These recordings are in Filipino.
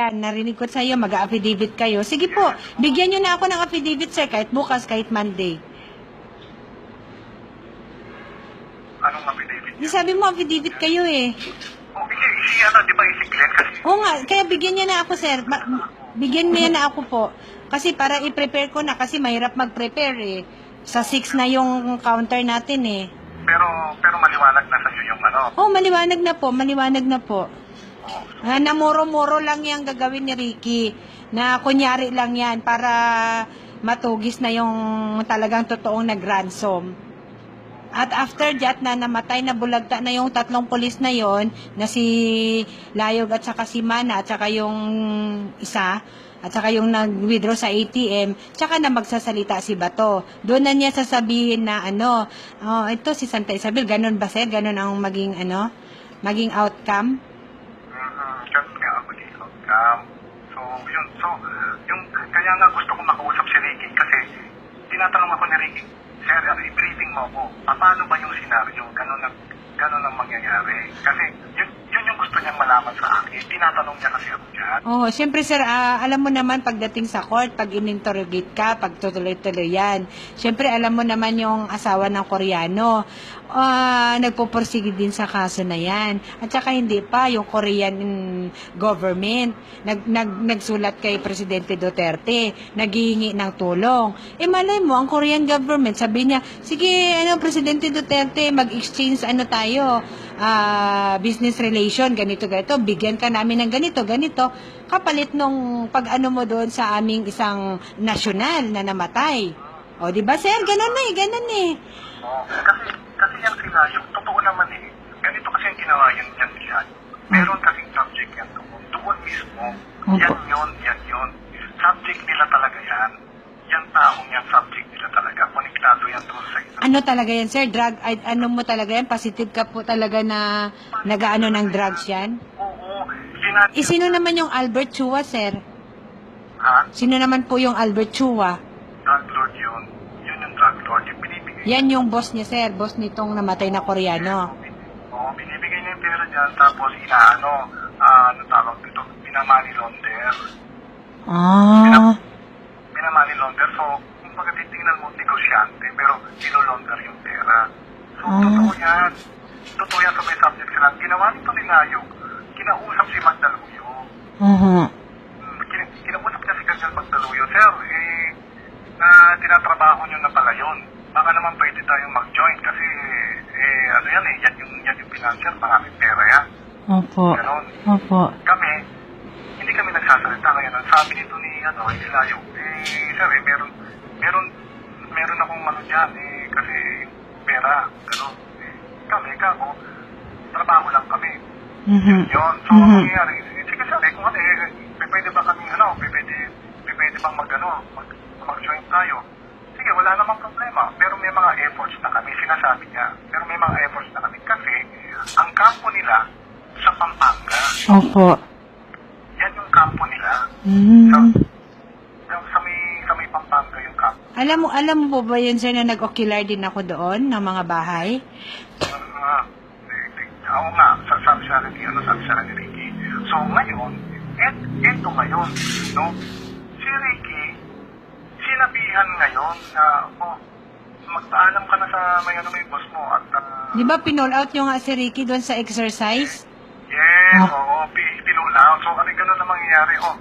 Narinig ko sa iyo, mag-affidavit kayo. Sige po, bigyan nyo na ako ng affidavit, sir, kahit bukas, kahit Monday. Anong affidavit? Di sabi mo, affidavit kayo eh. Oh, di ba si Glenn kasi? Oo nga, kaya bigyan niya na ako, sir. Bigyan niya na ako po. Kasi para i-prepare ko na, kasi mahirap mag-prepare eh. Sa 6 na yung counter natin eh. Pero maliwanag na sa iyo yung ano. Oh, maliwanag na po. Na muro-muro lang yung gagawin ni Ricky. Na kunyari lang yan para matugis na yung talagang totoong nag-ransom. At after that na namatay na bulagta na yung 3 pulis na yon, na si Layog at saka si Mana at saka yung isa at saka yung nag-withdraw sa ATM, tsaka na magsasalita si Bato. Doon na niya sasabihin na ito si Santa Isabel, ganun ba sir? Ganun ang maging outcome? Ganun nga ako dito. Yung kaya nga gusto ko makausap si Ricky kasi tinatanong ako ni Ricky, sir, i-briefing mo ako. Paano ba yung scenario? Ganun ang mangyayari. Kasi yun yung gusto niyang malaman sa akin. Tinatanong niya kasi ako dyan. Oh, siyempre sir, alam mo naman pagdating sa court, pag in-interrogate ka, pag tutuloy-tuloy yan. Siyempre alam mo naman yung asawa ng Koreano. Nagpupursige din sa kaso na yan. At saka hindi pa, yung Korean government, nagsulat kay Presidente Duterte, naghihingi ng tulong. Malay mo, ang Korean government, sabi niya, sige, Presidente Duterte, mag-exchange tayo, business relation, ganito, bigyan ka namin ng ganito, kapalit nung pag-ano mo doon sa aming isang nasyonal na namatay. O, di ba, sir? Ganun eh. Kasi yan sila, yung totoo naman eh. Ganito kasi yung ginawa yan diyan. Meron kasing subject yan doon. Doon mismo. Yan yun. Subject nila talaga yan. Yan taong yan, subject nila talaga. Konektado yan doon sa ito. Ano talaga yan, sir? Drug, mo talaga yan? Positive ka po talaga na nag-ano ng drugs yan? Oo. Sino naman yung Albert Chua, sir? Ha? Sino naman po yung Albert Chua? Drug lord yun. Yun yung drug lord. Yung binibigay. Yan yung boss niya, sir. Boss nitong namatay na Koreano. Oo, binibigay niya yung pera dyan. Tapos tawag dito? Pinamani launder. Pinamani launder. So, kung pagkatitingnan mo, negosyante, pero nilolonder yung pera. So, totoo yan. Totoo yan sa may subject sila. Ginawa nito ni Layog. Kinausap si Magdaluyo. Kinausap niya si Kanyal Magdaluyo. Sir, na tinatrabaho nyo na pala yun. Baka naman pwede tayong mag-join kasi, yan yung financial, maraming pera yan. Opo. Ganon. Opo. Kami, hindi kami nagsasalita ngayon. Ang sabi nito ni Layog, sir, meron akong dyan, kasi pera, gano'n. Kami, trabaho lang kami. Yun. So, ang nangyayari, sige sir, kung pwede ba kami, pwede bang mag-join tayo? Sige, wala namang problema. Pero may mga efforts na kami, sinasabi niya. Pero may mga efforts na kami kasi ang kampo nila sa Pampanga. Opo. Yan yung kampo nila. Sa may Pampanga yung kampo. Alam mo ba yun, sir, na nag-ocular din ako doon ng mga bahay? Oo nga, sabi sa ni Ricky. So ngayon, eto ngayon, no? Si Ricky, sinabihan ngayon na, magpaalam ka na sa may boss mo at... Di ba pinall out nyo nga si Ricky doon sa exercise? Yes, oo, pinula out. So, ganun na mangyayari. Kung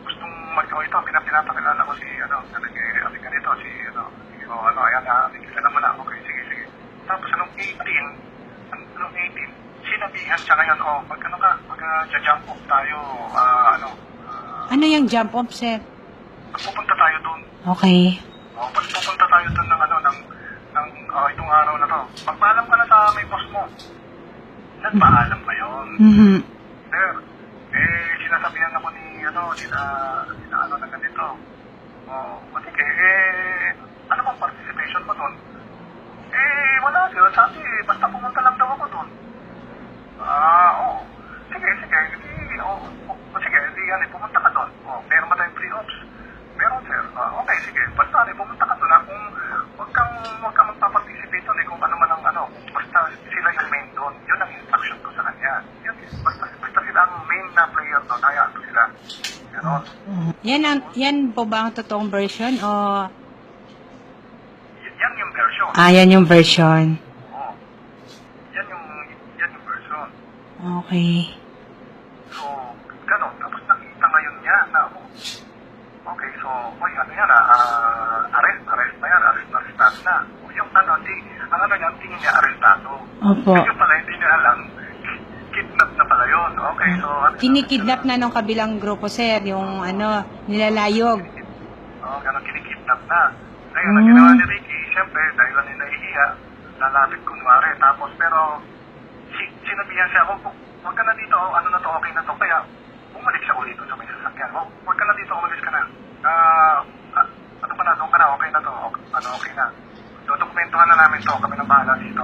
gustong ito, pinapakilala ko si, ganito, ayan mo na, okay, sige. Tapos, anong 18, sinabihan siya ngayon, mag-jump off tayo, Ano yung jump off, sir? pupunta tayo doon. Okay. Pupunta tayo doon ng itong araw na to. Magpaalam ka na sa may boss mo. Nagpaalam ba yun? Sir, sinasabihan ako ni, na ganito. Sige, ano bang participation mo doon? Wala sir. Sabi, basta pumunta lang daw ako doon. Oo. Sige. Sige, pumunta ka doon. Meron ba tayong pre-ops? Meron sir. Okay, sige. Basta, pumunta ka doon. Kung huwag kang magpaparticipate doon, kung ano man ang basta sila yung main doon. Yun ang instruction ko sa kanya. Yun, basta sila ang main na player hayaan ko sila. Ganon. Yan po ba ang totoong version o Yan yung version. yan yung version? Oo. Yan yung version. Okay. So, ganon. Tapos nakita ngayon niya na, okay, so, oy, ano yan arrest na yan, arrestado na. Yung ang ano niya, tingin niya arrestado. Opo. Yung pala, hindi niya alam, kidnap na pala yun. Okay, so, Kinikidnap na nung kabilang grupo, sir, yung nilalayog. Oo, ganon, kinikidnap na. Ngayon, ang ginawa ni Ricky, siyempre, dahil lang yung nahihiya, lalapit kunwari. Tapos, pero, sinabihan siya, huwag ka na dito, ano na to, okay na to. Kaya, bumalik siya ulit doon sa may sasakyan. Huwag ka na dito, umalis ka na. Ano pa na, doon ka na, okay na to. Okay na. Dokumentahan na namin to, kami na bahala dito.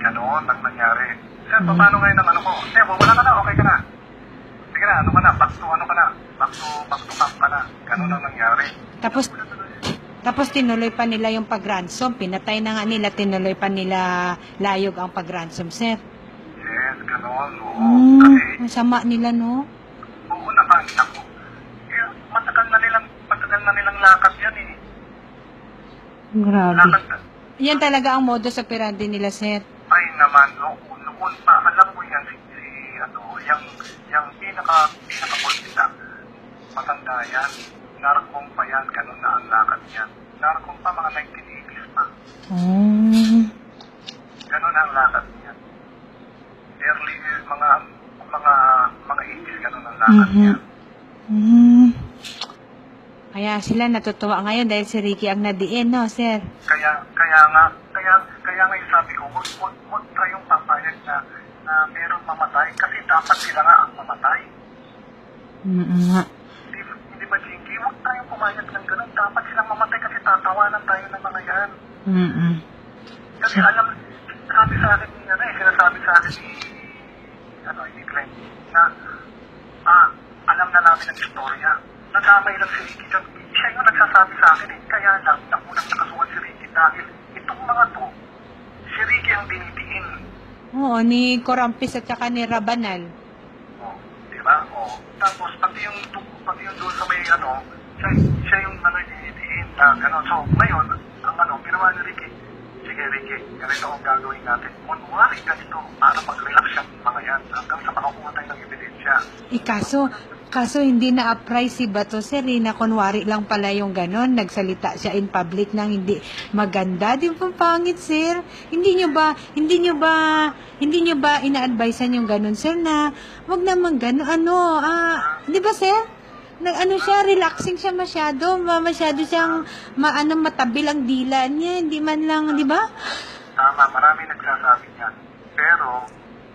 Ganon ang nangyari. Sir, paano ngayon ang ano ko? Sir, wala ka na, okay ka na. Sige na, ano ka na, back to camp ka na. Ganon ang nangyari. Tapos tinuloy pa nila yung pag-ransom. Pinatay na nga nila, tinuloy pa nila layog ang pag-ransom, sir. Yes, ganon. Oo. Kasi, Ang sama nila, no? oo naman. Naku. Eh, matagal na nilang lakad yan eh. Grabe. Lakad. Yan talaga ang modus operandi nila, sir. Ay naman, noon pa, alam mo yan, yung pinaka-kulita, matanda yan, narkong pa yan, ganun na ang lakad yan. Narkong pa, mga 1980s pa. Ganun ang lakad yan. Early, mga 80s, ganun ang lakad yan. Kaya sila natutuwa ngayon dahil si Ricky ang nadiin, no, sir? Kaya nga yung sabi ko, huwag tayong papayag na merong mamatay, kasi dapat sila nga ang mamatay. Hindi ba, Jinky? Huwag tayong pumayag ng ganun. Dapat silang mamatay kasi tatawanan tayo ng mga yan. Kasi sinasabi sa akin ni Glenn, na alam na namin ang istorya. Nadamay lang si Ricky dyan. Siya yung nagsasabi sa akin eh. Kaya lang, nakunang nakasuhan si Ricky dahil itong mga to, si Ricky ang dinidiin. Oo, ni Corampis at saka ni Rabanal. Di ba? Tapos, pati yung doon sa may siya yung dinidiin na gano'n. So, ngayon, ang ginawa ni Ricky, sige Ricky, ganito ang gagawin natin. Kunwari ganito, para mag-relax yung mga yan hanggang sa makakuha tayo ng ebidensya. Kaso hindi na-apply si Bato, sir, na kunwari lang pala yung ganon, nagsalita siya in public nang hindi maganda. Di ba pangit, sir? Hindi nyo ba ina-advisean yung ganon, sir, na wag naman ganon, di ba, sir? Relaxing siya masyado siyang matabil ang dila niya, hindi man lang, di ba? Tama, marami nagsasabi niya. Pero,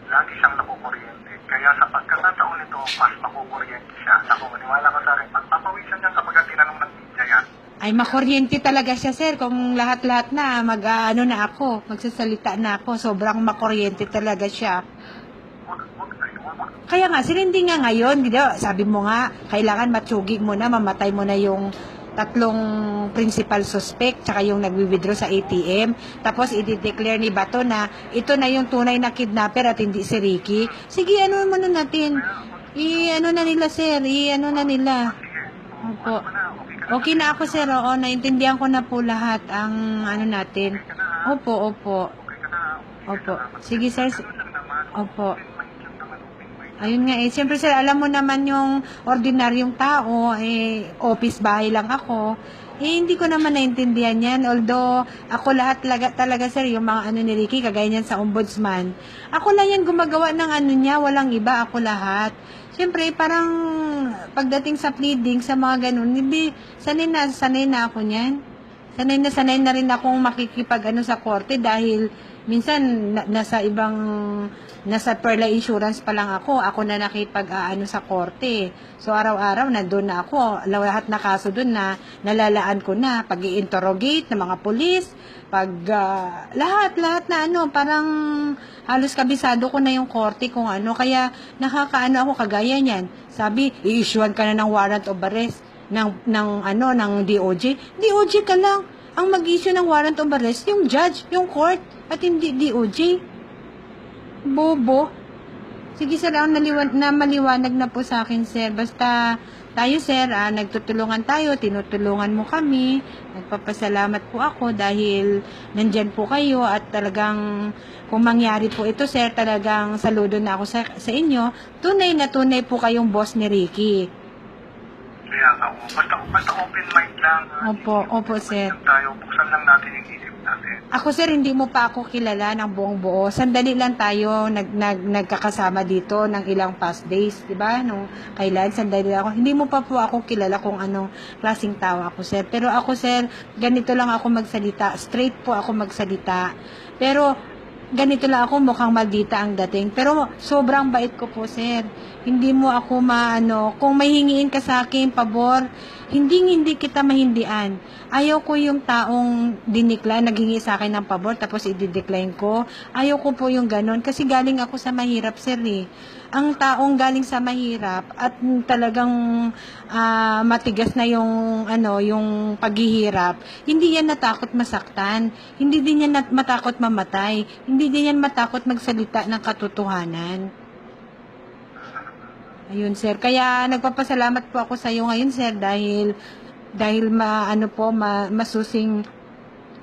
lagi siyang nakukuryente. Kaya sa pagkakataon nito, mas makukuryente siya. Ako, maniwala ko sa rin. Pagpapawisan niya kapag tinanong ng media yan. Ay, makuryente talaga siya, sir. Kung lahat-lahat na, magsasalita na ako. Sobrang makuryente talaga siya. Kaya nga, sir, hindi nga ngayon, sabi mo nga, kailangan matsugig mo na, mamatay mo na yung tatlong principal suspect, tsaka yung nagwi-withdraw sa ATM. Tapos, i-declare ni Bato na ito na yung tunay na kidnapper at hindi si Ricky. Sige, ano naman natin? Na nila, sir. Na nila. Opo. Okay na ako, sir. Oo, naintindihan ko na po lahat ang natin. Opo. Opo. Sige, sir. Opo. Ayun nga siyempre sir, alam mo naman yung ordinaryong tao, office bahay lang ako, hindi ko naman naintindihan yan. Although, ako lahat talaga sir, yung mga ni Ricky, kagaya niyan sa ombudsman, ako lang yan gumagawa ng niya, walang iba, ako lahat. Siyempre, parang pagdating sa pleading, sa mga ganun, hindi, sanay na ako niyan. Sanay na rin akong makikipag sa korte dahil minsan nasa Perla Insurance pa lang ako na nakipag sa korte. So araw-araw nandun na ako, lahat na kaso doon na nalalaan ko na pag i-interrogate ng mga pulis, pag lahat na parang halos kabisado ko na yung korte kung kaya ako kagaya niyan. Sabi, i-issuean ka na ng warrant of arrest ng DOJ. DOJ ka lang. Ang mag-issue ng warrant of arrest yung judge, yung court, at hindi DOJ. Bobo. Sige sir, maliwanag na po sa akin sir. Basta tayo sir, nagtutulungan tayo, tinutulungan mo kami. Nagpapasalamat po ako dahil nandyan po kayo at talagang kung mangyari po ito sir, talagang saludo na ako sa inyo. Tunay na tunay po kayong boss ni Ricky. Kaya nga, basta open mind lang. Opo sir. Tayo, buksan lang natin yung isip natin. Ako sir, hindi mo pa ako kilala ng buong buo. Sandali lang tayo nagkakasama dito ng ilang past days, 'di ba? Nung kailan sandali lang ako. Hindi mo pa po ako kilala kung anong klaseng tao ako sir. Pero ako sir, ganito lang ako magsalita. Straight po ako magsalita. Pero ganito lang ako, mukhang maldita ang dating. Pero sobrang bait ko po sir. Hindi mo ako kung may hingiin ka sa akin pabor, hindi kita mahindian. Ayaw ko yung taong dinikla, naghingi sa akin ng pabor, tapos i-decline ko. Ayaw ko po yung ganon, kasi galing ako sa mahirap, sir, eh. Ang taong galing sa mahirap at talagang matigas na yung paghihirap, hindi yan natakot masaktan. Hindi din yan matakot mamatay. Hindi din yan matakot magsalita ng katotohanan. Ayun, sir. Kaya nagpapasalamat po ako sa iyo ngayon, sir, dahil masusing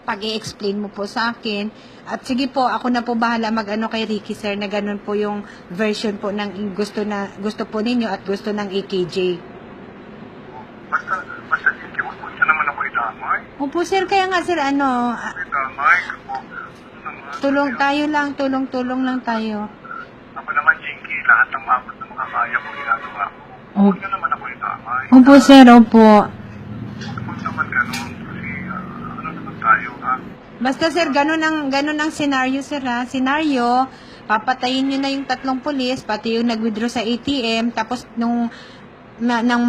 pag-i-explain mo po sa akin. At sige po, ako na po bahala kay Ricky, sir, na ganun po yung version po ng gusto po ninyo at gusto ng EKJ. Basta hindi mo naman ako idamay. Opo, sir. Kaya nga, sir, Idamay ko. tulong lang tayo. Ako naman, Jinky, lahat ng mabot na makakaya ko ginagawa ko. Huwag na naman ako idamay. Opo, sir, opo. Huwag naman ganun kasi ano naman tayo, ha? Basta sir, ganun ang senaryo sir ha. Senaryo, papatayin nyo na yung 3 pulis, pati yung nag-withdraw sa ATM, tapos nang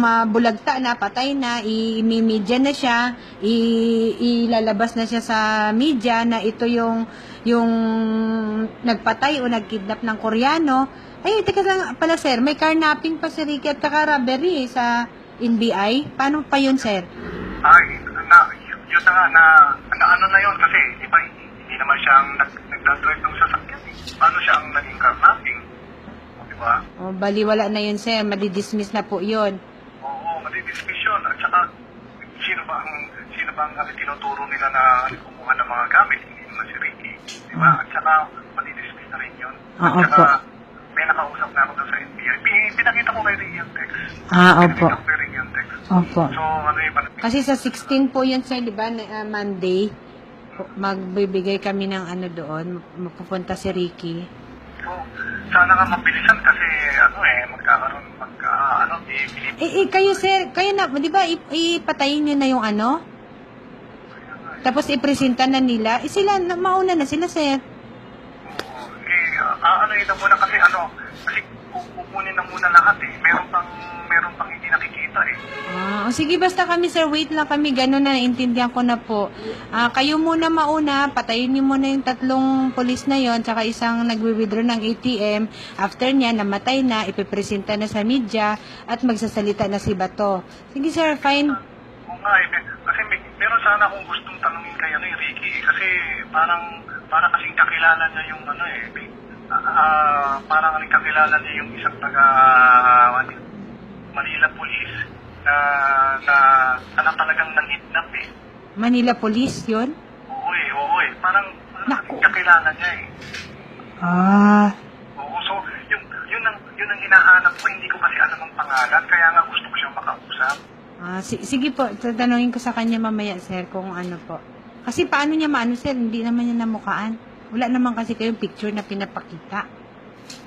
mabulagta na, patay na, i-media na siya, ilalabas na siya sa media na ito yung nagpatay o nagkidnap ng Koreano. Ay, teka lang pala sir, may carnapping pa si Ricky at saka robbery sa NBI. Paano pa yun sir? Ay, yun na nga, ano na yun kasi, di ba, hindi naman siya ang nag-drive ng sasakyan. Paano siya ang naging carnapping? Di ba? O, baliwala na yun sir, madidismiss na po yun. Oo, madidismiss yun. At saka, sino ba ang tinuturo nila na kumuha ng mga gamit? Hindi naman si Ricky. Di ba? At saka, madidismiss na rin yun. At saka, may nakausap na ako doon sa NBI. Pinakita ko kay Ricky yung text. Opo. Pinakita ko kay Ricky yung text. Opo. So, ano yung Kasi sa 16 po yun sir, di ba, Monday, magbibigay kami ng doon, mapupunta si Ricky. So, sana nga mabilisan kasi, Kayo sir, di ba, ipatayin nyo na yung tapos ipresenta na nila, sila, mauna na sila sir. Ito muna kasi kasi kukunin na muna lahat eh. Meron pang hindi nakikita eh. Sige, basta kami sir, wait lang kami, gano'n na, naintindihan ko na po. Kayo muna mauna, patayin niyo muna yung 3 polis na yon, tsaka isang nagwi-withdraw ng ATM. After niya, namatay na, ipipresenta na sa media, at magsasalita na si Bato. Sige sir, fine. Oo nga eh, kasi meron sana akong gustong tanungin kay Ricky, kasi parang kasing kakilala niya yung parang kakilala niya yung isang taga Manila Police na talagang nangidnap eh. Manila Police yun? Oo eh. Parang kakilala niya eh. Oo, so yun ang hinahanap ko. Hindi ko kasi alam ang pangalan, kaya nga gusto ko siyang makausap. Sige po, tatanungin ko sa kanya mamaya sir kung ano po. Kasi paano niya maano sir, hindi naman niya namukaan. Wala naman kasi kayong picture na pinapakita.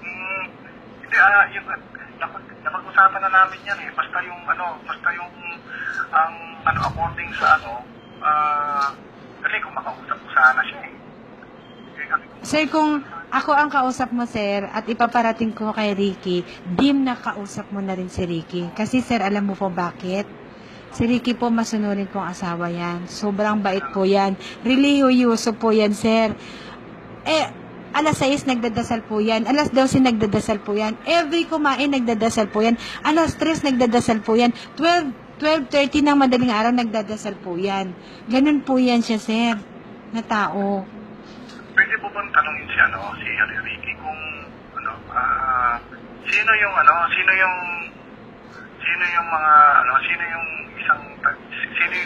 Hindi, napag-usapan na namin yan eh. Basta yung according sa kasi kung makausap ko sana siya eh. Sir, kung ako ang kausap mo, sir, at ipaparating ko kay Ricky, na kausap mo na rin si Ricky. Kasi, sir, alam mo po bakit? Si Ricky po, masunurin kong asawa yan. Sobrang bait po yan. Relihiyuso po yan, sir. Alas 6 nagdadasal po yan. Alas 12 nagdadasal po yan. Every kumain nagdadasal po yan. Alas 3 nagdadasal po yan. 12:30 ng madaling araw nagdadasal po yan. Ganun po yan siya, sir, na tao. Pwede po bang tanungin si Ricky kung sino yung ano, sino yung mga ano, sino yung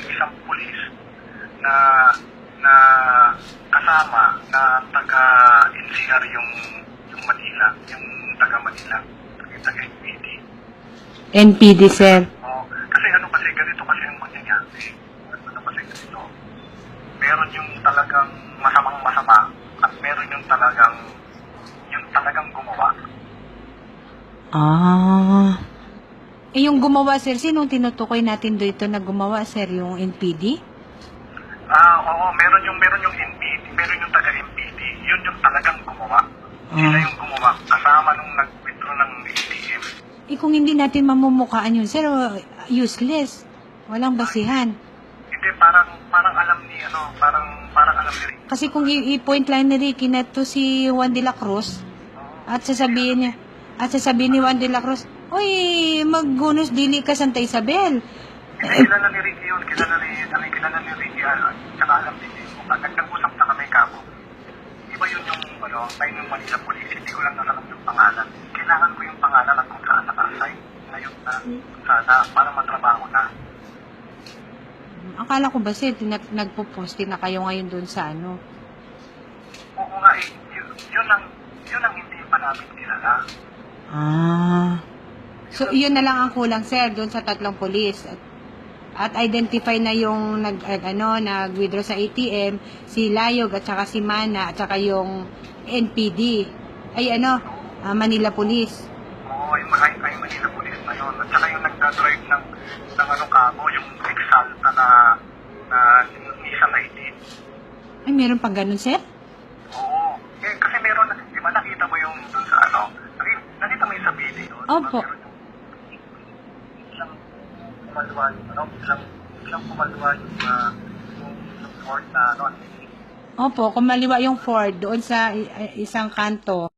isang pulis na na kasama na taga NCR yung Manila, yung taga Manila, taga NPD. NPD, sir. Oh, kasi ano kasi ganito kasi yung mangyayari. Ano kasi ganito. Meron yung talagang masama at meron yung talagang gumawa. Ah. Eh, yung gumawa, sir, sinong tinutukoy natin dito na gumawa, sir? Yung NPD? Oo, meron yung NPD, meron yung taga-NPD. Yun yung talagang gumawa. Sila yung gumawa kasama nung nag-withdraw ng ATM. Eh, kung hindi natin mamumukaan yun, sir, useless. Walang basihan. Hindi, parang alam ni parang alam ni Rick. Kasi kung i-point lang ni Ricky na to si Juan de la Cruz, at sasabihin ni Juan de la Cruz, "Uy, maggunos dili ka Santa Isabel." Hindi, kilala ni Ricky yun. Kilala ni Ricky. Tsaka alam din yun. Nag-usap na kami kako. Iba yun yung, tayo ng Manila Police. Hindi ko lang nasalam yung pangalan. Kailangan ko yung pangalan at kung saan naka-assign. Ngayon na, sana, para matrabaho na. Akala ko ba, sir, nagpo-posting na kayo ngayon doon sa ano? Oo nga eh. Yun ang hindi pa namin kilala. Ah. So, yun na lang ang kulang, sir, doon sa tatlong polis. At identify na yung nag-withdraw sa ATM, si Layog at saka si Mana at saka yung NPD. Manila Police. Oo, ay Manila Police na yun. At saka yung nagdadrive ng kamo, yung Exalta na Nissan ID. Ay, meron pang ganun, sir? Oo. Kasi meron, di ba nakita mo yung dun sa nakita mo yung sa video? Opo. Diba, biglang kumalwa yung Ford na Opo, kumaliwa yung Ford doon sa isang kanto.